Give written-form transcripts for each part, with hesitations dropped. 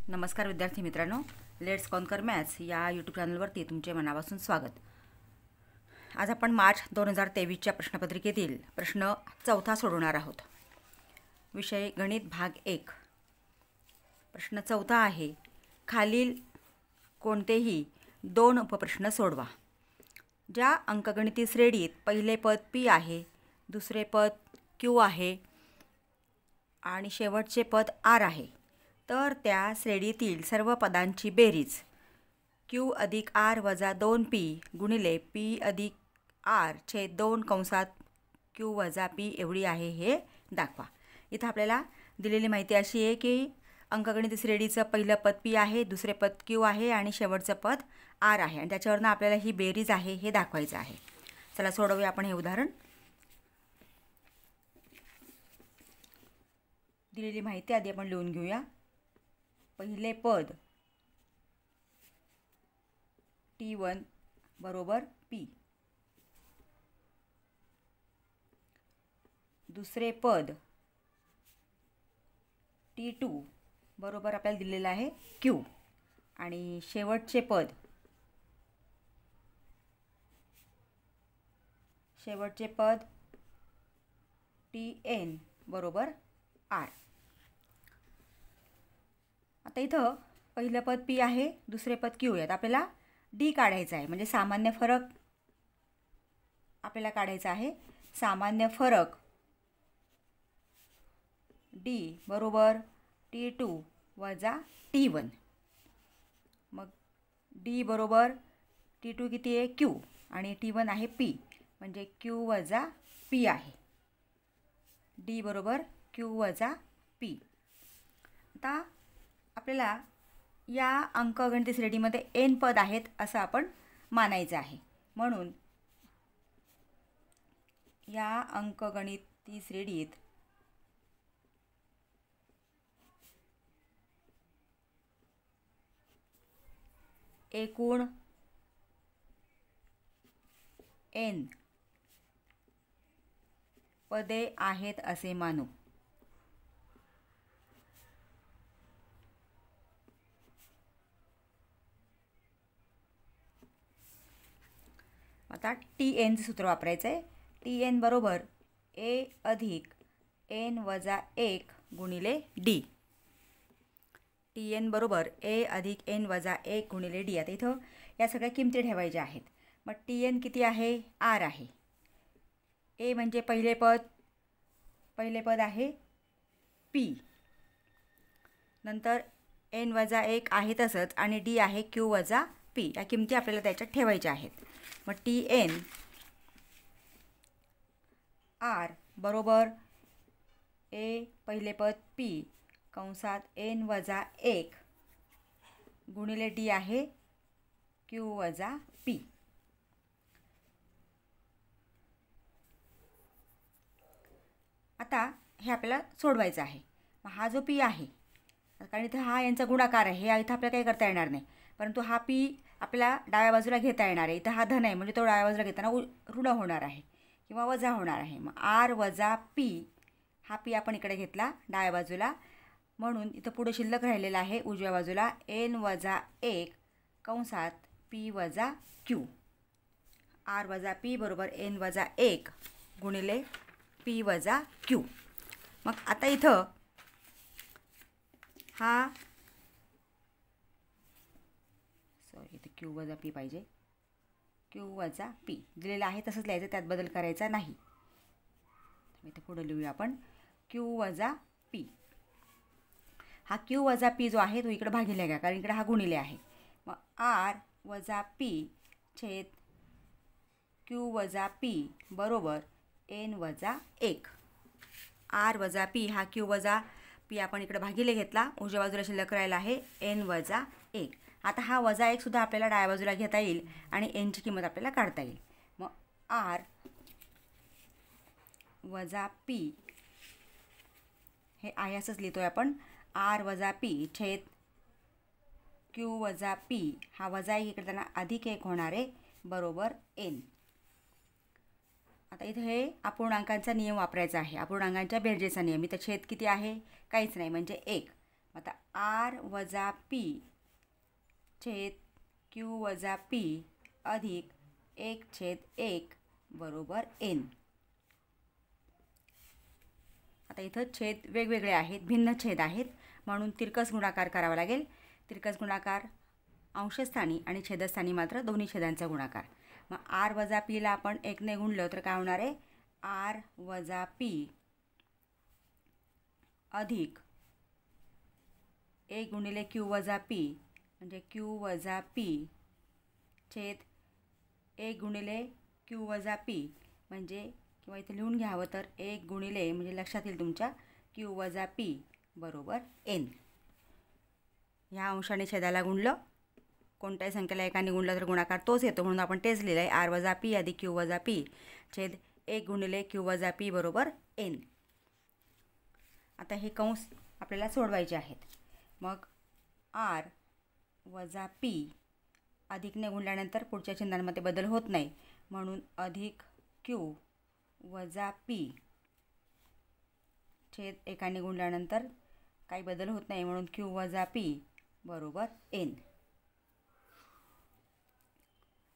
नमस्कार विद्यार्थी मित्रांनो, लेट्स कॉन्कर मॅथ्स या यूट्यूब चॅनलवरती तुमचे मनापासून स्वागत। आज आपण मार्च 2023च्या प्रश्नपत्रिकेतील प्रश्न 4 सोडवणार आहोत। विषय गणित भाग 1। प्रश्न 4 आहे, खालील कोणतेही 2 उपप्रश्न सोडवा। ज्या अंकगणिती श्रेणीत पहिले पद p आहे, दुसरे पद q आहे आणि शेवटचे पद r आहे, तर त्या श्रेणीतील सर्व पदांची बेरीज q अधिक r वजा 2p गुणिले p अधिक r छेद 2 कंसात q वजा p एवढी आहे हे दाखवा। इथं आपल्याला दिलेली माहिती अशी आहे की अंकगणित श्रेणीचं पहिलं पद p आहे, दुसरे पद q आहे आणि शेवटचं पद r आहे आणि त्याच्यावरून आपल्याला ही बेरीज आहे हे दाखवायचं आहे। चला सोडवूया आपण हे उदाहरण। दिलेली माहिती आधी आपण लिहून घेऊया। पहिले पद t1 बरोबर p, दुसरे पद t2 बरोबर आपल्याला दिलेलं आहे q आणि शेवटचे पद tn बरोबर r। आता इथं पहिलं पद p आहे, दुसरे पद q आहे। आपल्याला d काढायचा आहे, म्हणजे सामान्य फरक आपल्याला काढायचा आहे। सामान्य फरक d बरोबर t2 वजा t1। मग d बरोबर t2 किती आहे q आणि t1 आहे p, म्हणजे q वजा p आहे। d बरोबर q वजा p। आता आपल्याला या अंकगणित श्रेणीमध्ये n पद आहेत असं आपण मानायचं आहे, म्हणून या अंकगणिती श्रेणीत एकूण n पदे आहेत असे मानू। आता tn चे सूत्र वापरायचं आहे। tn बरोबर a अधिक n वजा 1 गुणिले d। tn बरोबर a अधिक n वजा 1 गुणिले d। आता इथं या सगळ्या किमती ठेवायच्या आहेत। मग tn किती आहे r आहे। a म्हणजे पहिले पद आहे p, नंतर n वजा 1 आहे तसंच आणि d आहे q वजा p। या किमती आपल्याला त्याच्यात ठेवायच्या आहेत। मग tn r बरोबर a पहिले पद p कंसात n वजा 1 गुणिले d आहे q वजा p। आता हे आपल्याला सोडवायचं आहे। मग हा जो p आहे, कारण इथं हा यांचा गुणाकार आहे, हे इथं आपल्याला काही करता येणार नाही, परंतु हा p आपल्याला डाव्या बाजूला घेता येणार आहे। इथं हा धन आहे, म्हणजे तो डाव्या बाजूला घेताना ऋण होणार आहे किंवा वजा होणार आहे। मग r वजा p, हा p आपण इकडे घेतला डाव्या बाजूला, म्हणून इथं पुढे शिल्लक राहिलेला आहे उजव्या बाजूला n वजा 1 कंसात p वजा q। r वजा p बरोबर n वजा 1 गुणिले p वजा q। मग आता इथं हा इथं q वजा p पाहिजे, q वजा p दिलेला आहे तसंच लिहायचं, त्यात बदल करायचा नाही। इथे पुढे लिहूया आपण q वजा p। हा q वजा p जो आहे तो इकडे भागिले घ्या, कारण इकडे हा गुणिले आहे। मग r वजा p छेद q वजा p बरोबर n वजा 1। r वजा p हा q वजा p आपण इकडे भागिले घेतला, उजव्या बाजूला शिल्लक राहिला आहे n वजा 1। आता हा वजा 1 सुद्धा आपल्याला डाव्या बाजूला घेता येईल आणि n ची किंमत आपल्याला काढता येईल। मग r वजा p हे आहे असंच लिहितोय आपण, r वजा p छेद q वजा p, हा वजा 1 इकडे त्यांना अधिक 1 होणार आहे बरोबर n। आता इथे हे अपूर्णांकांचा नियम वापरायचा आहे, अपूर्णांकांच्या बेरजेचा नियम। इथं छेद किती आहे, काहीच नाही, म्हणजे 1। आता आर वजा पी छेद क्यू वजा पी अधिक 1/1 बरोबर एन. आता इथं छेद वेगवेगळे आहेत, भिन्न छेद आहेत, म्हणून तिरकस गुणाकार करावा लागेल. तिरकस गुणाकार अंशस्थानी आणि छेदस्थानी मात्र दोन्ही छेदांचा गुणाकार. मग आर वजा पीला आपण 1ने गुणलं तर काय होणार आहे? आर वजा पी अधिक 1 गुणिले क्यू वजा पी म्हणजे क्यू वजा पी छेद 1 गुणिले क्यू वजा पी म्हणजे, किंवा इथे लिहून घ्यावं तर 1 गुणिले म्हणजे लक्षात येईल तुमच्या, क्यू वजा पी बरोबर एन. ह्या अंशाने छेदाला गुणलं, कोणत्याही संख्येला एकाने गुणलं तर गुणाकार तोच येतो, म्हणून आपण तेच लिहिलं आहे. आर वजा पी अधिक क्यू वजा पी छेद 1 गुणिले क्यू वजा पी बरोबर एन. आता हे कंस आपल्याला सोडवायचे आहेत. मग आर वजा पी अधिकने गुणल्यानंतर पुढच्या चिन्हांमध्ये बदल होत नाही, म्हणून अधिक क्यू वजा पी छेद एकाने गुणल्यानंतर काही बदल होत नाही, म्हणून क्यू वजा पी बरोबर एन.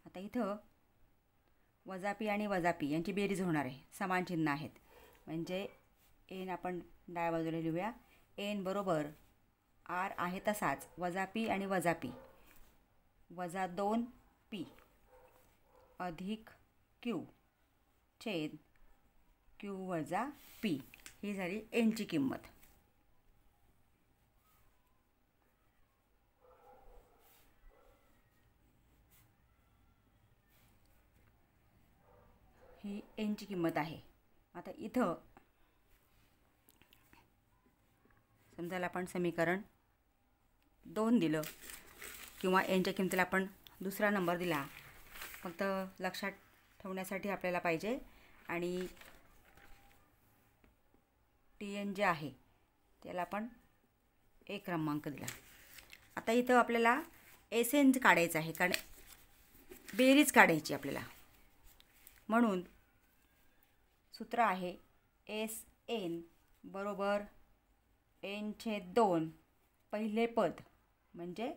आता इथं वजा पी आणि वजा पी यांची बेरीज होणार आहे, समान चिन्ह आहेत, म्हणजे एन आपण डाव्या बाजूला लिहूया. एन बरोबर आर आहे तसाच वजा पी आणि वजा पी वजा 2p अधिक क्यू छेद क्यू वजा पी. ही झाली एनची किंमत. ही एनची किंमत आहे. आता इथं समजायला आपण समीकरण 2 दिलं किंवा एनच्या किमतीला आपण दुसरा नंबर दिला, फक्त लक्षात ठेवण्यासाठी आपल्याला पाहिजे. आणि टी एन जे आहे त्याला आपण 1 क्रमांक दिला. आता इथं आपल्याला एस एन काढायचं आहे, कारण बेरीज काढायची आपल्याला, म्हणून सूत्र आहे एस एन बरोबर n/2 पहिले पद म्हणजे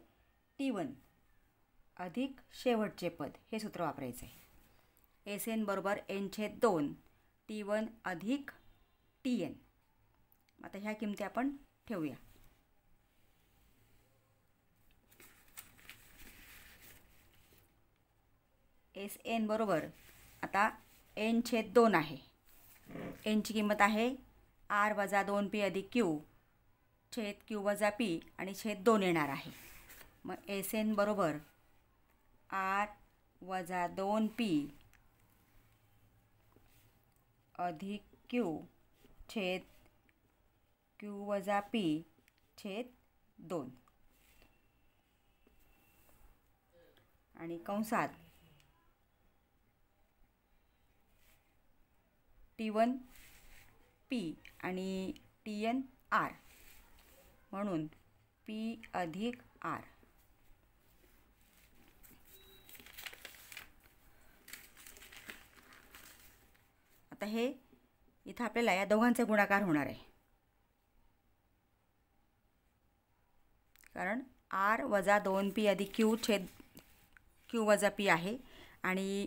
T1 अधिक शेवटचे पद, हे सूत्र वापरायचं आहे. एस एन बरोबर n/2 T1 अधिक TN. आता ह्या किमती आपण ठेवूया. एस एन बरोबर आता n/2 आहे. एनची किंमत आहे आर वजा 2p अधिक क्यू छेद क्यू वजा पी आणि छेद 2 येणार आहे. मग एस एन बरोबर आर वजा 2p अधिक क्यू छेद क्यू वजा पी छेद 2 आणि कंसात T1 P आणि TN R, म्हणून P अधिक R. आता हे इथं आपल्याला या दोघांचे गुणाकार होणार आहे, कारण R वजा 2p अधिक क्यू छेद क्यू वजा पी आहे आणि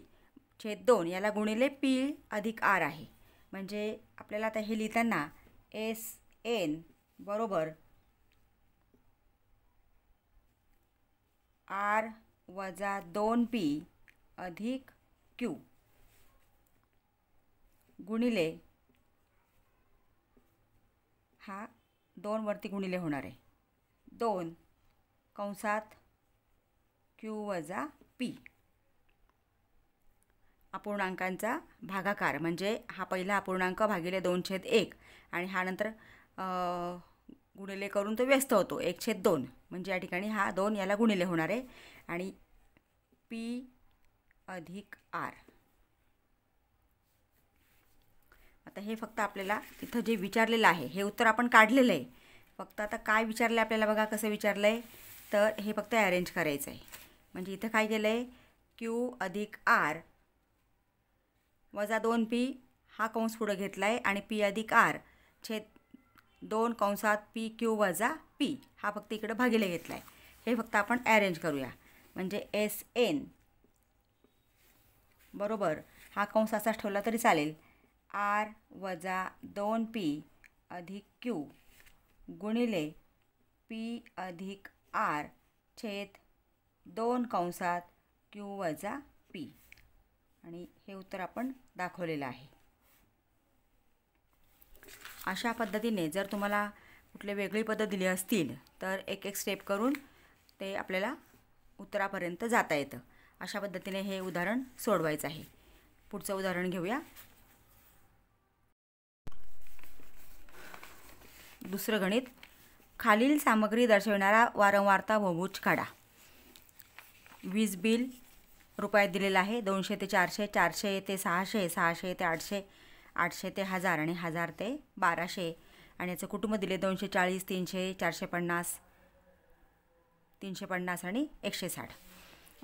छेद 2 याला गुणिले P अधिक R आहे. म्हणजे आपल्याला आता हे लिहिताना एस एन बरोबर आर वजा 2p अधिक क्यू गुणिले हा 2 वरती गुणिले होणार आहे 2 कंसात क्यू वजा पी. अपूर्णांकांचा भागाकार म्हणजे हा पहिला अपूर्णांक भागिले 2/1 आणि हा नंतर गुणिले करून तो व्यस्त होतो 1/2, म्हणजे या ठिकाणी हा 2 याला गुणिले होणार आहे आणि P अधिक R. आता हे फक्त आपल्याला इथं जे विचारलेलं आहे हे उत्तर आपण काढलेलं आहे, फक्त आता काय विचारलं आहे आपल्याला बघा कसं विचारलं आहे. तर हे फक्त अरेंज करायचं आहे. म्हणजे इथं काय केलं आहे, क्यू अधिक R वजा 2p हा कंस पुढं घेतला आहे आणि P अधिक R छेद 2 कंसात पी क्यू वजा पी हा फक्त इकडं भागिले घेतला आहे. हे फक्त आपण ॲरेंज करूया. म्हणजे एस एन बरोबर हा कंस असाच ठेवला तरी चालेल. आर वजा 2p अधिक क्यू गुणिले पी अधिक आर छेद 2 कंसात क्यू वजा पी. आणि हे उत्तर आपण दाखवलेलं आहे. अशा पद्धतीने जर तुम्हाला कुठले वेगळी पद्धत दिली असतील तर एक एक स्टेप करून ते आपल्याला उत्तरापर्यंत जाता येतं. अशा पद्धतीने हे उदाहरण सोडवायचं आहे. पुढचं उदाहरण घेऊया. दुसरं गणित. खालील सामग्री दर्शविणारा वारंवारता बहुभुज काढा. वीज बिल रुपयात दिलेलं आहे. 200 ते 400, 400 ते 600, 600 ते 800, 800 ते 1000 आणि 1000 ते 1200. आणि याचं कुटुंब दिले 240, 300, 450, 350 आणि 160.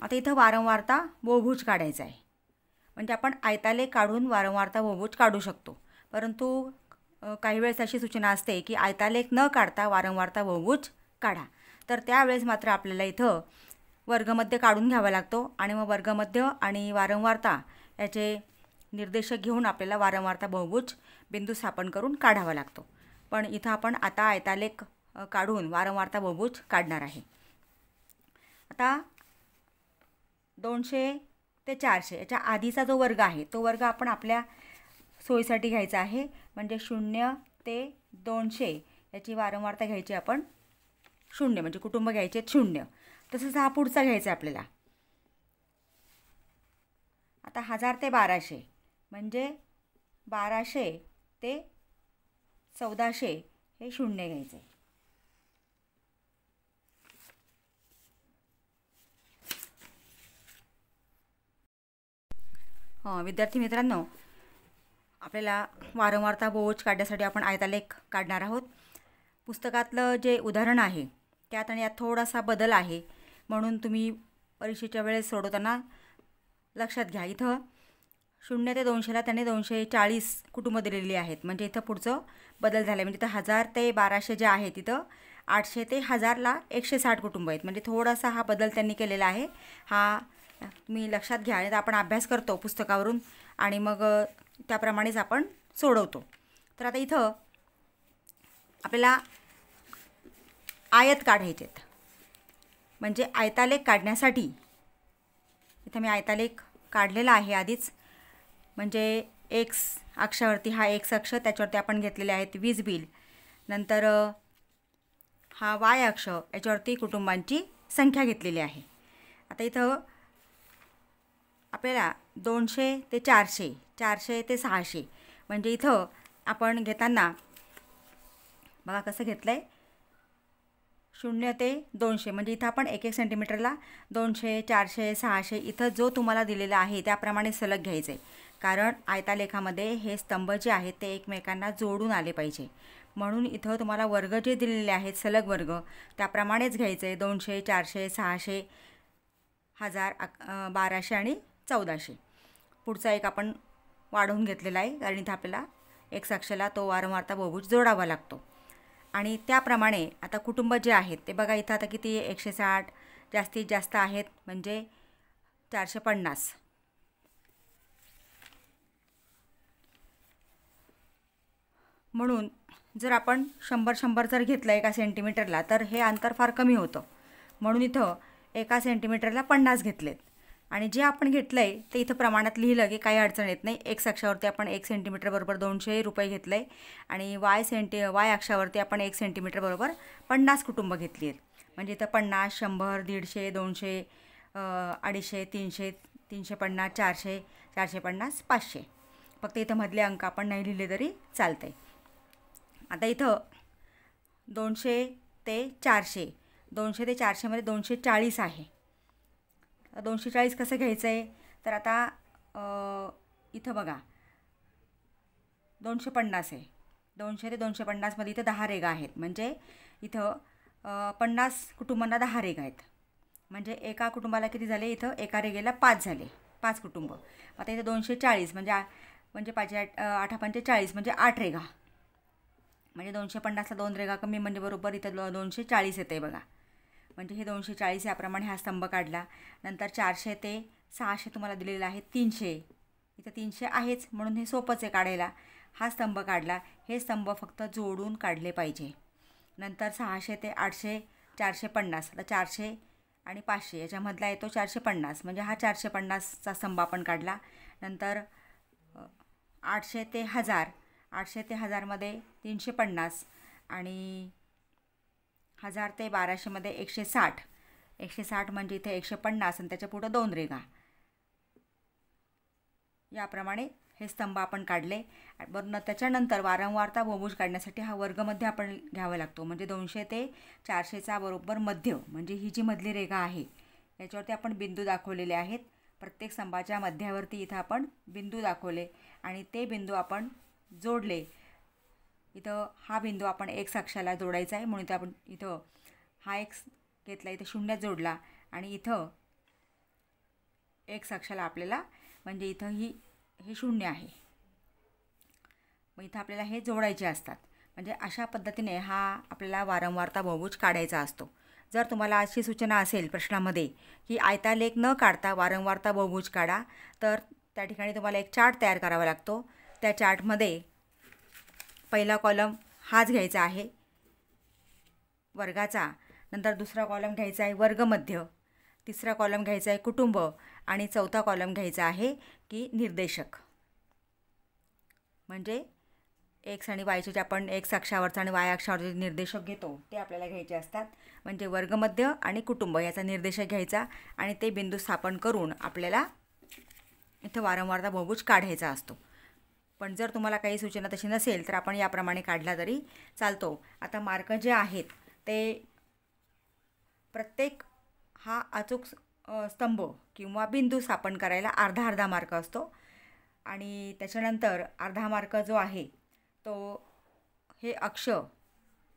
आता इथं वारंवारता बहुभुज काढायचा आहे. म्हणजे आपण आयतालेख काढून वारंवारता बहुभुज काढू शकतो. परंतु काही वेळेस अशी सूचना असते की आयतालेख न काढता वारंवारता बहुभुज काढा. तर त्यावेळेस मात्र आपल्याला इथं वर्गमध्य काढून घ्यावा लागतो आणि मग वर्गमध्य आणि वारंवारता याचे निर्देशक घेऊन आपल्याला वारंवारता बहुभुज बिंदू स्थापन करून काढावा लागतो. पण इथं आपण आता आयतालेख काढून वारंवारता बहुभुज काढणार आहे. आता 200 ते 400 याच्या आधीचा जो वर्ग आहे तो वर्ग आपण आपल्या सोयीसाठी घ्यायचा आहे. म्हणजे 0 ते 200 याची वारंवारता घ्यायची आपण 0 म्हणजे कुटुंब घ्यायचे 0. तसंच हा पुढचा घ्यायचा आहे आपल्याला. आता 1000 ते 1200 म्हणजे 1200 ते 1400 हे 0 घ्यायचे. विद्यार्थी मित्रांनो, आपल्याला वारंवारता बहुभुज काढण्यासाठी आपण आयतालेख काढणार आहोत. पुस्तकातलं जे उदाहरण आहे त्यात आणि यात थोडासा बदल आहे. म्हणून तुम्ही परीक्षेच्या वेळेस सोडवताना लक्षात घ्या. इथं 0 ते 200ला त्याने 240 कुटुंब दिलेली आहेत. म्हणजे इथं पुढचं बदल झाला आहे. म्हणजे इथं 1000 ते 1200 जे आहे तिथं 800 ते 1000ला 160 कुटुंब आहेत. म्हणजे थोडासा हा बदल त्यांनी केलेला आहे. हा तुम्ही लक्षात घ्या. आणि आपण अभ्यास करतो पुस्तकावरून आणि मग त्याप्रमाणेच आपण सोडवतो. तर आता इथं आपल्याला आयत काढायचे आहेत. म्हणजे आयतालेख काढण्यासाठी इथं मी आयतालेख काढलेला आहे आधीच. म्हणजे एक्स अक्षावरती हा एक्स अक्ष त्याच्यावरती आपण घेतलेले आहेत वीज बिल. नंतर हा वाय अक्ष याच्यावरती कुटुंबांची संख्या घेतलेली आहे. आता इथं आपल्याला 200 ते 400, 400 ते 600 म्हणजे इथं आपण घेताना बघा कसं घेतलं आहे. 0 ते 200 म्हणजे इथं आपण 1-1 सेंटीमीटरला 200, 400, 600 इथं जो तुम्हाला दिलेला आहे त्याप्रमाणे सलग घ्यायचं आहे. कारण आयतालेखामध्ये हे स्तंभ जे आहेत ते एकमेकांना जोडून आले पाहिजे. म्हणून इथं तुम्हाला वर्ग जे दिलेले आहेत सलग वर्ग त्याप्रमाणेच घ्यायचं आहे. 200, 400, 600, 1000, 1200 आणि 1400. पुढचा एक आपण वाढवून घेतलेला आहे कारण इथं आपल्याला एक्स अक्षाला तो वारंवारता बहुभुज जोडावा लागतो. आणि त्याप्रमाणे आता कुटुंब जे आहेत ते बघा इथं आता किती 160 जास्तीत जास्त आहेत म्हणजे 450. म्हणून जर आपण 100-100 जर घेतलं 1 सेंटीमीटरला तर हे अंतर फार कमी होतं. म्हणून इथं 1 सेंटीमीटरला 50 घेतलेत. आणि जे आपण घेतलं आहे ते इथं प्रमाणात लिहिलं की काही अडचण येत नाही. एक्स अक्षावरती आपण 1 सेंटीमीटर बरोबर 200 रुपये घेतलं आहे. आणि वाय अक्षावरती आपण 1 सेंटीमीटर बरोबर 50 कुटुंब घेतली आहेत. म्हणजे इथं 50, 100, 150, 200, 250, 300, 350, 400, 450, 500. फक्त इथं मधले अंक आपण नाही लिहिले तरी चालतं आहे. आता इथं 200 ते 400, 200 ते 400 मध्ये 240 आहे. 240 कसं घ्यायचं आहे तर आता इथं बघा 250 आहे. 200 ते 250 मध्ये इथं 10 रेघा आहेत. म्हणजे इथं 50 कुटुंबांना 10 रेघा आहेत. म्हणजे एका कुटुंबाला किती झाले इथं एका रेघेला 5 झाले, 5 कुटुंब. आता इथं 240 म्हणजे 5 8 45 म्हणजे 8 रेघा. म्हणजे 250ला 2 रेघा कमी म्हणजे बरोबर इथं 240 येते बघा. म्हणजे हे 240 याप्रमाणे हा स्तंभ काढला. नंतर 400 ते 600 तुम्हाला दिलेला आहे 300. इथं 300 आहेच म्हणून हे सोपंच आहे काढायला. हा स्तंभ काढला. हे स्तंभ फक्त जोडून काढले पाहिजे. नंतर 600 ते 800 450. आता 400 आणि 500 याच्यामधला येतो 450. म्हणजे हा 450चा स्तंभ आपण काढला. नंतर 800 ते 1000. 800 ते 1000मध्ये 350 आणि 1000 ते 1200मध्ये 160. 160 म्हणजे इथे 150 आणि त्याच्या पुढं 2 रेघा. याप्रमाणे हे स्तंभ आपण काढले. बरं, त्याच्यानंतर वारंवारता बहुभुज काढण्यासाठी हा वर्गमध्य आपण घ्यावा लागतो. म्हणजे 200 ते 400चा बरोबर मध्य म्हणजे ही जी मधली रेघा आहे याच्यावरती आपण बिंदू दाखवलेले आहेत. प्रत्येक स्तंभाच्या मध्यावरती इथं आपण बिंदू दाखवले आणि ते बिंदू आपण जोडले. इथं हा बिंदू आपण एक्स अक्षाला जोडायचा आहे म्हणून इथं आपण इथं हा एक्स घेतला, इथं शून्य जोडला आणि इथं एक्स अक्षाला आपल्याला म्हणजे इथं हे शून्य आहे. मग इथं आपल्याला हे जोडायचे असतात. म्हणजे अशा पद्धतीने हा आपल्याला वारंवारता बहुभुज काढायचा असतो. जर तुम्हाला अशी सूचना असेल प्रश्नामध्ये की आयतालेख न काढता वारंवारता बहुभुज काढा, तर त्या ठिकाणी तुम्हाला एक चार्ट तयार करावा लागतो. त्या चार्टमध्ये पहिला कॉलम हाच घ्यायचा आहे वर्गाचा. नंतर दुसरा कॉलम घ्यायचा आहे वर्गमध्य. तिसरा कॉलम घ्यायचा आहे कुटुंब आणि चौथा कॉलम घ्यायचा आहे की निर्देशक. म्हणजे एक्स आणि वायचे जे आपण एक्स अक्षावरचा आणि वाय अक्षावरचे निर्देशक घेतो ते आपल्याला घ्यायचे असतात. म्हणजे वर्गमध्य आणि कुटुंब याचा निर्देशक घ्यायचा आणि ते बिंदू स्थापन करून आपल्याला इथं वारंवारता बहुभुज काढायचा असतो. पण जर तुम्हाला काही सूचना तशी नसेल तर आपण याप्रमाणे काढला तरी चालतो. आता मार्क जे आहेत ते प्रत्येक हा अचूक स्तंभ किंवा बिंदू स्थापन करायला अर्धा अर्धा मार्क असतो. आणि त्याच्यानंतर अर्धा मार्क जो आहे तो हे अक्ष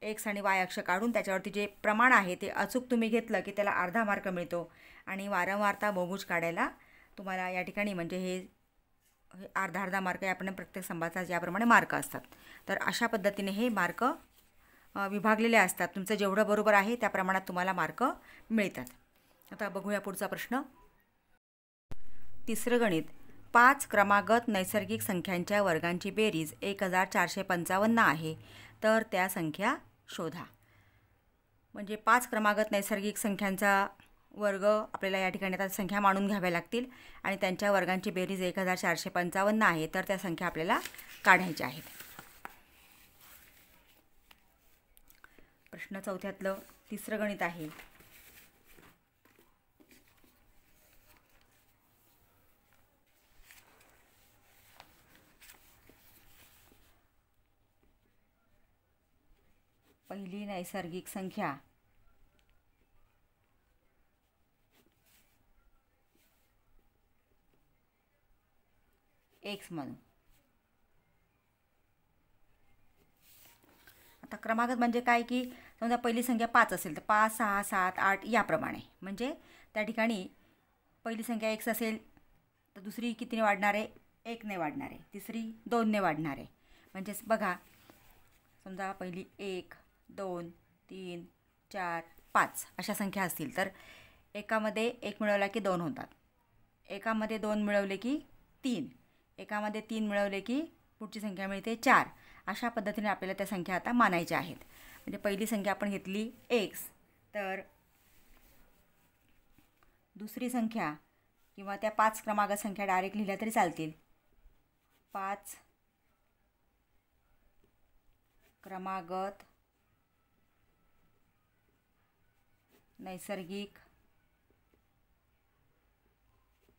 एक्स आणि वाय अक्ष काढून त्याच्यावरती जे प्रमाण आहे ते अचूक तुम्ही घेतलं की त्याला अर्धा मार्क मिळतो. आणि वारंवारता बहुभुज काढायला तुम्हाला या ठिकाणी म्हणजे हे अर्धा अर्धा मार्क याप्रमाणे प्रत्येक स्तंभाचा याप्रमाणे मार्क असतात. तर अशा पद्धतीने हे मार्क विभागलेले असतात. तुमचं जेवढं बरोबर आहे त्या प्रमाणात तुम्हाला मार्क मिळतात. आता बघूया पुढचा प्रश्न. तिसरं गणित. 5 क्रमागत नैसर्गिक संख्यांच्या वर्गांची बेरीज 1455 आहे, तर त्या संख्या शोधा. म्हणजे 5 क्रमागत नैसर्गिक संख्यांचा वर्ग आपल्याला या ठिकाणी आता संख्या मानून घ्याव्या लागतील आणि त्यांच्या वर्गांची बेरीज 1455 आहे, तर त्या संख्या आपल्याला काढायच्या आहेत. प्रश्न चौथ्यातलं तिसरं गणित आहे. पहिली नैसर्गिक संख्या एक्स म्हणू. आता क्रमागत म्हणजे काय की समजा पहिली संख्या 5 असेल तर 5 6 7 8 याप्रमाणे. म्हणजे त्या ठिकाणी पहिली संख्या एक्स असेल तर दुसरी कितीने वाढणार आहे? 1ने वाढणार आहे. तिसरी 2ने वाढणार आहे. म्हणजेच बघा समजा पहिली 1 2 3 4 5 अशा संख्या असतील तर एकामध्ये 1 मिळवला की 2 होतात, एकामध्ये 2 मिळवले की 3, एकामध्ये 3 मिळवले की पुढची संख्या मिळते 4. अशा पद्धतीने आपल्याला त्या संख्या आता मानायच्या आहेत. म्हणजे पहिली संख्या आपण घेतली एक्स, तर दुसरी संख्या किंवा त्या 5 क्रमांक संख्या डायरेक्ट लिहिल्या तरी चालतील. 5 क्रमागत नैसर्गिक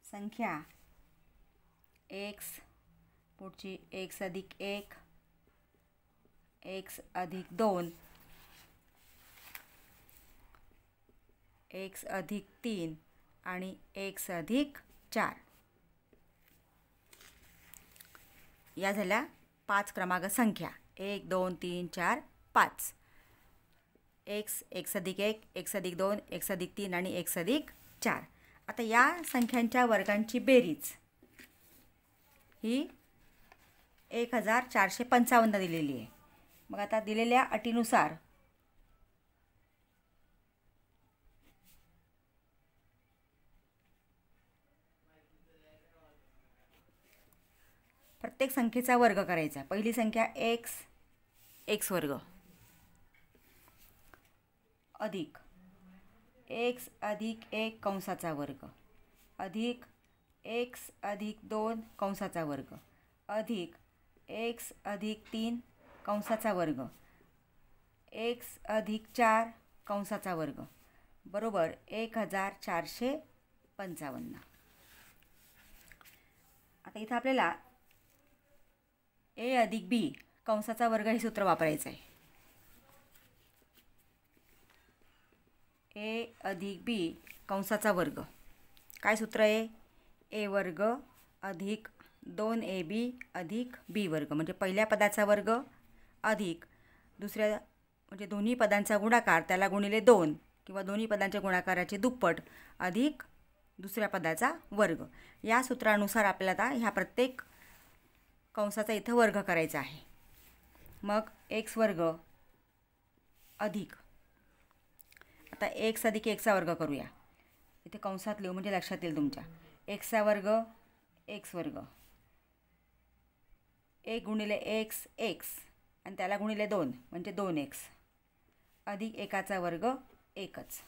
संख्या एक्स, पुढची एक्स अधिक 1, एक्स अधिक 2, एक्स अधिक 3 आणि एक्स अधिक 4. या झाल्या 5 क्रमांक संख्या 1 2 3 4 5. एक्स, एक्स अधिक 1, एक्स अधिक 2, एक्स अधिक 3 आणि एक्स अधिक 4. आता या संख्यांच्या वर्गांची बेरीज ही 1455 दिलेली आहे. मग आता दिलेल्या अटीनुसार प्रत्येक संख्येचा वर्ग करायचा. पहिली संख्या एक्स वर्ग अधिक एक्स अधिक 1 कंसाचा वर्ग अधिक एक्स अधिक 2 कंसाचा वर्ग अधिक एक्स अधिक 3 कंसाचा वर्ग एक्स अधिक 4 कंसाचा वर्ग बरोबर 1455. आता इथं आपल्याला ए अधिक बी कंसाचा वर्ग हे सूत्र वापरायचं आहे. ए अधिक बी कंसाचा वर्ग काय सूत्र आहे? ए वर्ग अधिक 2ab अधिक बी वर्ग म्हणजे पहिल्या पदाचा वर्ग अधिक दुसऱ्या म्हणजे दोन्ही पदांचा गुणाकार त्याला गुणिले 2 किंवा दोन्ही पदांच्या गुणाकाराचे दुप्पट अधिक दुसऱ्या पदाचा वर्ग. या सूत्रानुसार आपल्याला आता ह्या प्रत्येक कंसाचा इथं वर्ग करायचा आहे. मग एक्स वर्ग अधिक आता एक्स अधिक एकचा वर्ग करूया. इथे कंसात लिहू म्हणजे लक्षात येईल तुमच्या. एक्सचा वर्ग एक्स वर्ग 1 गुणिले एक्स एक्स आणि त्याला गुणिले 2 म्हणजे 2x अधिक एकाचा वर्ग एकच.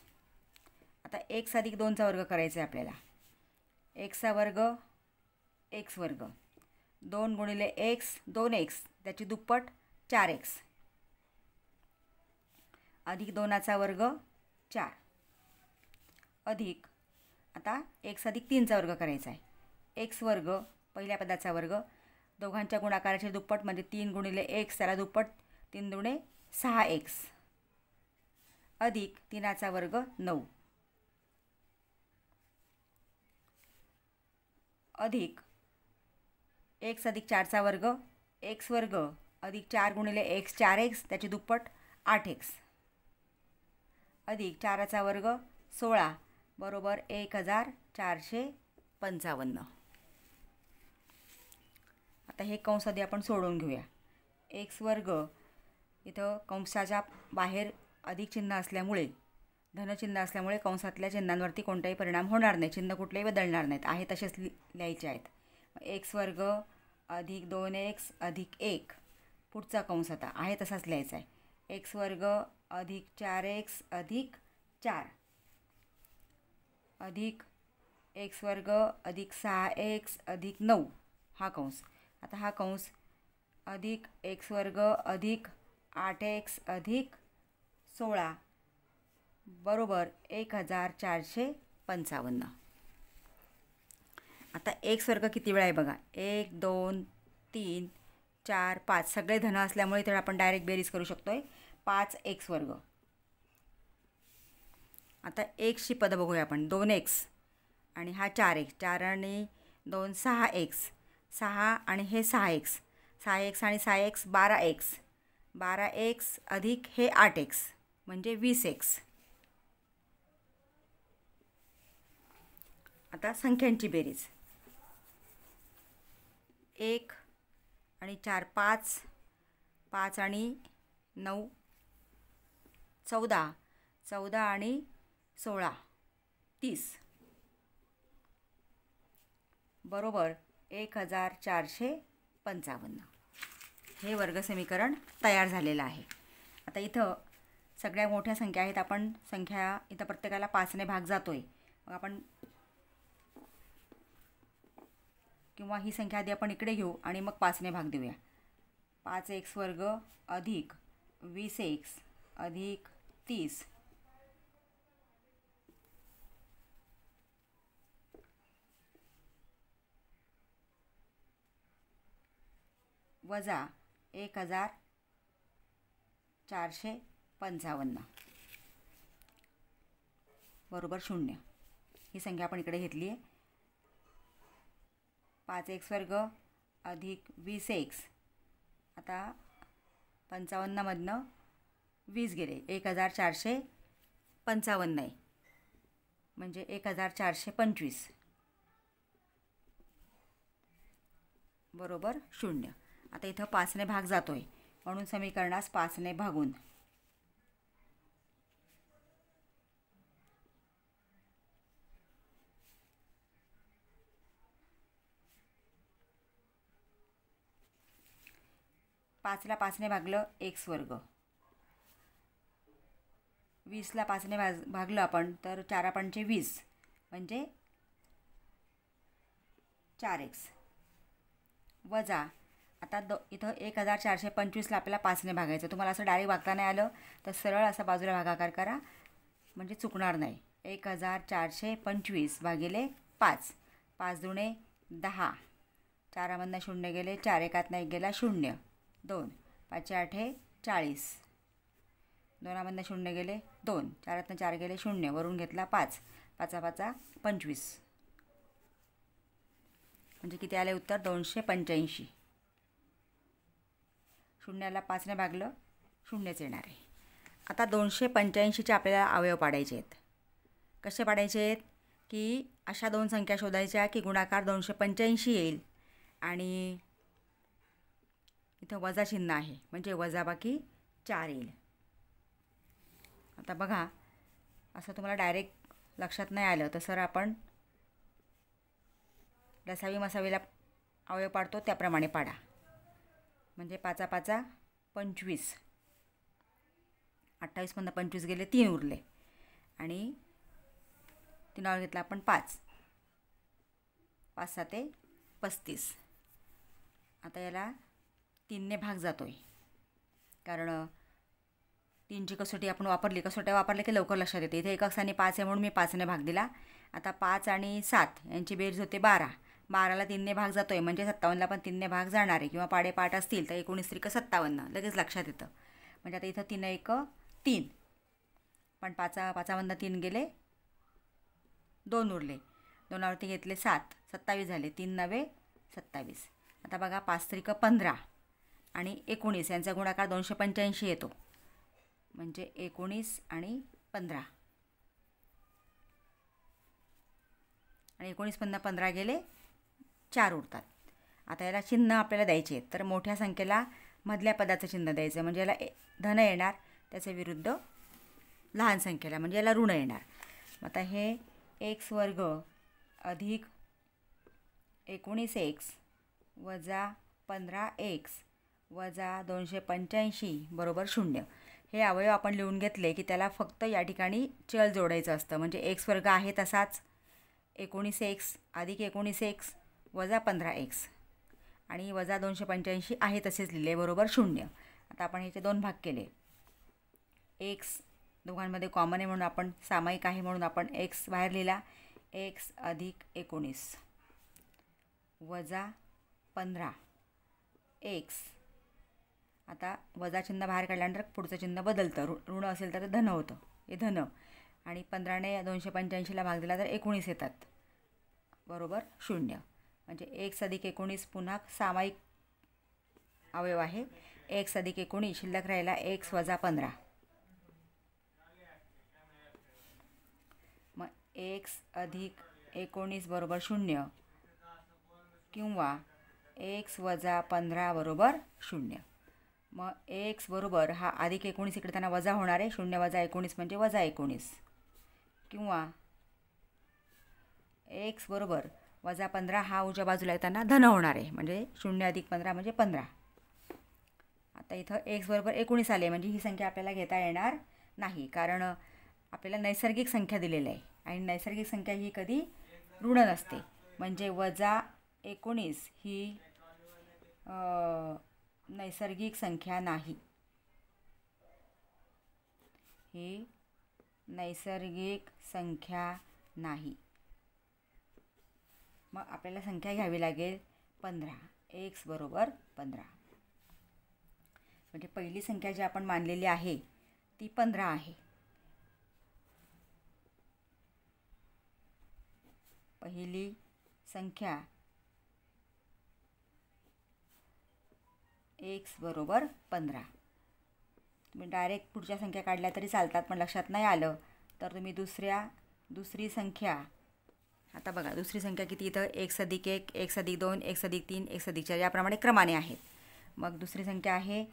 आता एक्स अधिक 2चा वर्ग करायचा आहे आपल्याला. एक्सचा वर्ग एक्स वर्ग 2 गुणिले एक्स 2x त्याची दुप्पट 4x अधिक 2चा वर्ग 4 अधिक आता एक्स अधिक 3चा वर्ग करायचा आहे. एक्स वर्ग पहिल्या पदाचा वर्ग दोघांच्या गुणाकाराचे दुप्पट म्हणजे 3 गुणिले एक्स त्याला दुप्पट 3 दुणे 6x अधिक 3चा वर्ग 9 अधिक एक्स अधिक 4चा वर्ग एक्स वर्ग अधिक 4 गुणिले एक्स 4x त्याची दुप्पट 8x अधिक 4चा वर्ग 16 बरोबर 1455. आता हे कंस आधी आपण सोडवून घेऊया. एक्स वर्ग इथं कंसाच्या बाहेर अधिक चिन्ह असल्यामुळे धनचिन्ह असल्यामुळे कंसातल्या चिन्हांवरती कोणताही परिणाम होणार नाही. चिन्ह कुठलेही बदलणार नाहीत. आहे तसेच लिहायचे आहेत. एक्स वर्ग अधिक 2x अधिक 1 पुढचा कंस आता आहे तसाच लिहायचा आहे. एक्स वर्ग अधिक 4x अधिक 4 अधिक एक्स वर्ग अधिक 6x अधिक 9 हा कंस. आता हा कंस अधिक एक्स वर्ग अधिक 8x अधिक 16 बरोबर 1455. आता एक्स वर्ग किती वेळा आहे बघा. 1 2 3 4 5 सगळे धन असल्यामुळे तर आपण डायरेक्ट बेरीज करू शकतोय. 5x वर्ग. आता एक्सची पदं बघूया आपण. 2x आणि हा 4x 4 आणि 2 6x 6 आणि हे 6x 6x आणि 6x 12x 12x अधिक हे 8x म्हणजे 20x. आता संख्यांची बेरीज 1 आणि 4 5 5 आणि 9 14 14 आणि 16 30 बरोबर 1455. हे वर्गसमीकरण तयार झालेलं आहे. आता इथं सगळ्या मोठ्या संख्या आहेत. आपण संख्या इथं प्रत्येकाला 5ने भाग जातोय. मग आपण किंवा ही संख्या आधी आपण इकडे घेऊ आणि मग 5ने भाग देऊया. 5x वर्ग अधिक 20x अधिक 30 वजा 1455 बरोबर 0. ही संख्या आपण इकडे घेतली आहे. 5x वर्ग अधिक 20x आता 55मधनं 20 गेले 1455 आहे म्हणजे 1425 बरोबर 0. आता इथं 5ने भाग जातोय. म्हणून समीकरणास 5ने भागून. पाचला 5ने भागलं एक्स वर्ग. 20ला 5ने भागलं आपण तर 4 पंचे 20 म्हणजे 4x वजा. आता इथं 1425ला आपल्याला 5ने भागायचं. तुम्हाला असं डायरेक्ट भागता नाही आलं तर सरळ असा बाजूला भागाकार करा म्हणजे चुकणार नाही. 1425 भागिले 5. 5 दुणे 10. 4मधनं 0 गेले, 4 एकातनं 1 गेला 0. 2 5 8 40. 2मधनं 0 गेले 2. 4तनं 4 गेले 0. वरून घेतला 5. 5 5 25 म्हणजे किती आले उत्तर 285. शून्याला 5ने भागलं 0च येणार आहे. आता 285चे आपल्याला अवयव पाडायचे आहेत. कसे पाडायचे आहेत की अशा दोन संख्या शोधायच्या की गुणाकार 285 येईल आणि इथं वजा चिन्ह आहे म्हणजे वजाबाकी 4 येईल. आता बघा असं तुम्हाला डायरेक्ट लक्षात नाही आलं तर सर आपण लसावी मसावीला अवयव पाडतो त्याप्रमाणे पाडा. म्हणजे 5 5 25. 28मधनं 25 गेले 3 उरले आणि 3वर घेतला आपण 5. 5 7 35. आता याला 3ने भाग जातो आहे कारण 3ची कसोटी आपण वापरली. कसोट्या वापरल्या की लवकर लक्षात येते. इथे एकक स्थानी 5 आहे म्हणून मी 5ने भाग दिला. आता 5 आणि 7 यांची बेरीज होते 12. 12ला 3ने भाग जातो आहे म्हणजे 57ला पण 3ने भाग जाणार आहे. किंवा पाडेपाठ असतील तर 19 त्रिक 57 लगेच लक्षात येतं. म्हणजे आता इथं 3 1 3 पण 5मधनं 3 गेले 2 उरले. 2वरती घेतले 7. 27 झाले. 3 9 27. आता बघा 5 त्रिक 15 आणि 19 यांचा गुणाकार 285 येतो म्हणजे 19 आणि 15 आणि 19मधनं 15 गेले 4 उरतात. आता याला चिन्ह आपल्याला द्यायचे आहेत तर मोठ्या संख्येला मधल्या पदाचं चिन्ह द्यायचं म्हणजे याला धन येणार. त्याच्या विरुद्ध लहान संख्येला म्हणजे याला ऋण येणार. आता हे x वर्ग अधिक 19x वजा 15x वजा 285 बरोबर 0. हे अवयव आपण लिहून घेतले की त्याला फक्त या ठिकाणी चल जोडायचं असतं. म्हणजे x वर्ग आहे तसाच 19x अधिक 19x वजा 15x आणि वजा 285 आहे तसेच लिहिले बरोबर 0. आता आपण ह्याचे 2 भाग केले. x दोघांमध्ये कॉमन आहे म्हणून आपण सामायिक आहे म्हणून आपण x बाहेर लिहिला. x अधिक 19 वजा 15x. आता वजा चिन्ह बाहेर काढल्यानंतर पुढचं चिन्ह बदलतं. ऋण असेल तर धन होतं. हे धन आणि 15ने 285ला भाग दिला तर 19 येतात बरोबर 0. म्हणजे x अधिक 19 पुन्हा सामायिक अवयव आहे. x अधिक 19 शिल्लक राहिला x वजा 15. मग x अधिक 19 बरोबर 0 किंवा x वजा 15 बरोबर 0. मग x बरोबर हा अधिक 19 इकडे त्यांना वजा होणार आहे. 0 वजा 19 म्हणजे वजा 19 किंवा x बरोबर वजा 15 हा उजव्या बाजूला येताना धन होणार आहे म्हणजे 0 अधिक 15 म्हणजे 15. आता इथं x बरोबर 19 आले म्हणजे ही संख्या आपल्याला घेता येणार नाही कारण आपल्याला नैसर्गिक संख्या दिलेली आहे आणि नैसर्गिक संख्या ही कधी ऋण नसते. म्हणजे वजा 19 ही नैसर्गिक संख्या नाही. ही नैसर्गिक संख्या नाही. मग आपल्याला संख्या घ्यावी लागेल 15. x बरोबर 15 म्हणजे पहिली संख्या जी आपण मानलेली आहे ती 15 आहे. पहिली संख्या x बरोबर 15. तुम्ही डायरेक्ट पुढच्या संख्या काढल्या तरी चालतात पण लक्षात नाही आलं तर तुम्ही दुसरी संख्या. आता बघा दुसरी संख्या किती इथं x अधिक 1 x अधिक 2 x अधिक 3 x अधिक 4 याप्रमाणे क्रमाने आहेत. मग दुसरी संख्या आहे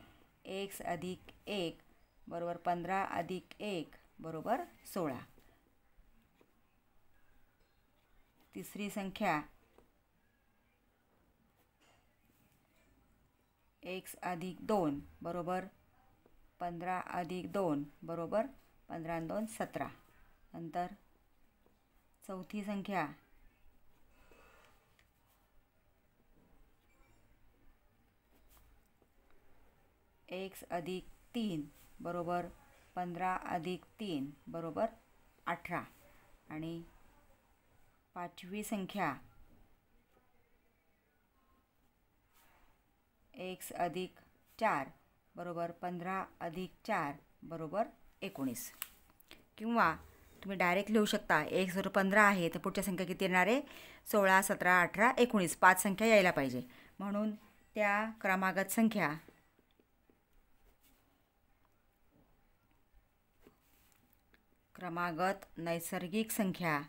x अधिक 1 बरोबर 15 अधिक 1 बरोबर 16. तिसरी संख्या x अधिक 2 बरोबर 15 अधिक 2 बरोबर 15 आणि 2 17. नंतर चौथी संख्या x अधिक 3 बरोबर 15 अधिक 3 बरोबर 18. आणि पाचवी संख्या x अधिक 4 बरोबर 15 अधिक 4 बरोबर 19. किंवा तुम्ही डायरेक्ट लिहू शकता x जर 15 आहे तर पुढच्या संख्या किती येणार आहे 16, 17, 18, 19 5 संख्या यायला पाहिजे. म्हणून त्या क्रमागत संख्या नैसर्गिक संख्या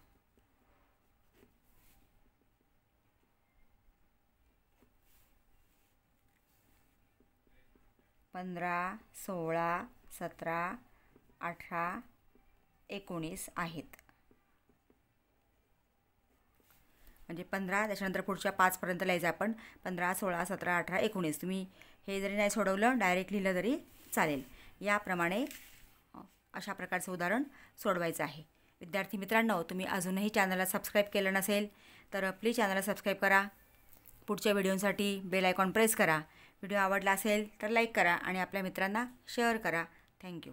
पंधरा, 16, 17, 18, 19 आहेत. म्हणजे 15 त्याच्यानंतर पुढच्या 5पर्यंत लिहायचं आपण 15, 16, 17, 18, 19. तुम्ही हे जरी नाही सोडवलं डायरेक्ट लिहिलं तरी चालेल. याप्रमाणे अशा प्रकारचं उदाहरण सोडवायचं आहे. विद्यार्थी मित्रांनो, तुम्ही अजूनही चॅनलला सबस्क्राईब केलं नसेल तर प्लीज चॅनलला सबस्क्राईब करा. पुढच्या व्हिडिओसाठी बेल आयकॉन प्रेस करा. व्हिडिओ आवडला असेल तर लाईक करा आणि आपल्या मित्रांना शेअर करा. थँक्यू.